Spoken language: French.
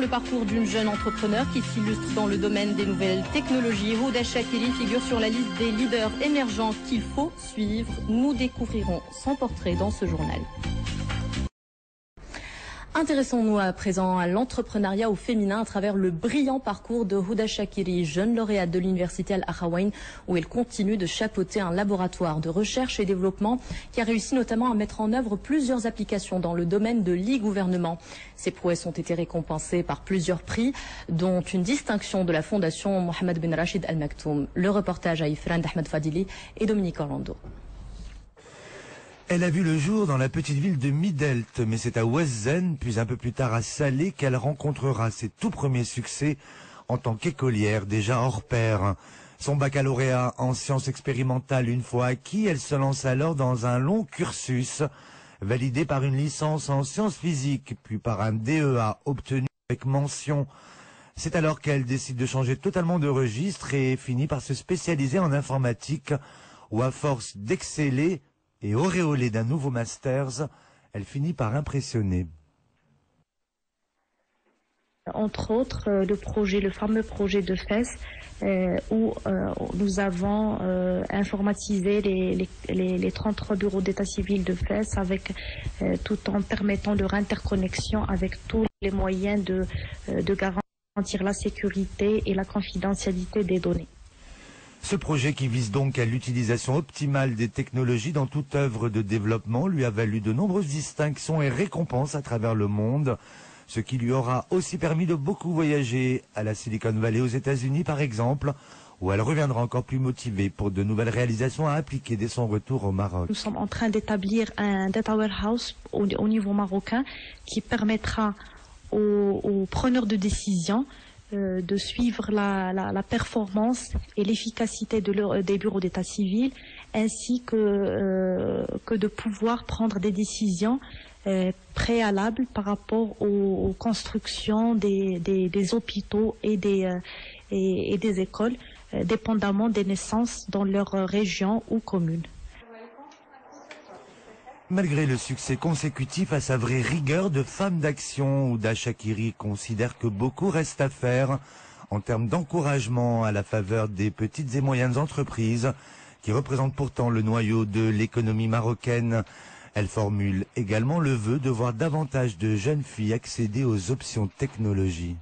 le parcours d'une jeune entrepreneur qui s'illustre dans le domaine des nouvelles technologies. Houda Chakiri figure sur la liste des leaders émergents qu'il faut suivre. Nous découvrirons son portrait dans ce journal. Intéressons-nous à présent à l'entrepreneuriat au féminin à travers le brillant parcours de Houda Chakiri, jeune lauréate de l'université Al-Akhawayn, où elle continue de chapeauter un laboratoire de recherche et développement qui a réussi notamment à mettre en œuvre plusieurs applications dans le domaine de l'e-gouvernement. Ses prouesses ont été récompensées par plusieurs prix, dont une distinction de la fondation Mohamed Ben Rachid Al Maktoum. Le reportage à Ifrane d'Ahmed Fadili et Dominique Orlando. Elle a vu le jour dans la petite ville de Midelt, mais c'est à Ouezzane, puis un peu plus tard à Salé, qu'elle rencontrera ses tout premiers succès en tant qu'écolière, déjà hors pair. Son baccalauréat en sciences expérimentales une fois acquis, elle se lance alors dans un long cursus, validé par une licence en sciences physiques, puis par un DEA obtenu avec mention. C'est alors qu'elle décide de changer totalement de registre et finit par se spécialiser en informatique, où à force d'exceller, et auréolée d'un nouveau masters, elle finit par impressionner. Entre autres, le fameux projet de FES, où nous avons informatisé les 33 bureaux d'état civil de FES, tout en permettant leur interconnexion avec tous les moyens de garantir la sécurité et la confidentialité des données. Ce projet, qui vise donc à l'utilisation optimale des technologies dans toute œuvre de développement, lui a valu de nombreuses distinctions et récompenses à travers le monde, ce qui lui aura aussi permis de beaucoup voyager à la Silicon Valley aux États-Unis par exemple, où elle reviendra encore plus motivée pour de nouvelles réalisations à appliquer dès son retour au Maroc. Nous sommes en train d'établir un data warehouse au niveau marocain qui permettra aux preneurs de décision de suivre la performance et l'efficacité des bureaux d'état civil, ainsi que de pouvoir prendre des décisions préalables par rapport aux constructions des hôpitaux et des écoles, dépendamment des naissances dans leur région ou commune. Malgré le succès consécutif à sa vraie rigueur de femme d'action, Houda Chakiri considère que beaucoup reste à faire en termes d'encouragement à la faveur des petites et moyennes entreprises qui représentent pourtant le noyau de l'économie marocaine. Elle formule également le vœu de voir davantage de jeunes filles accéder aux options technologie.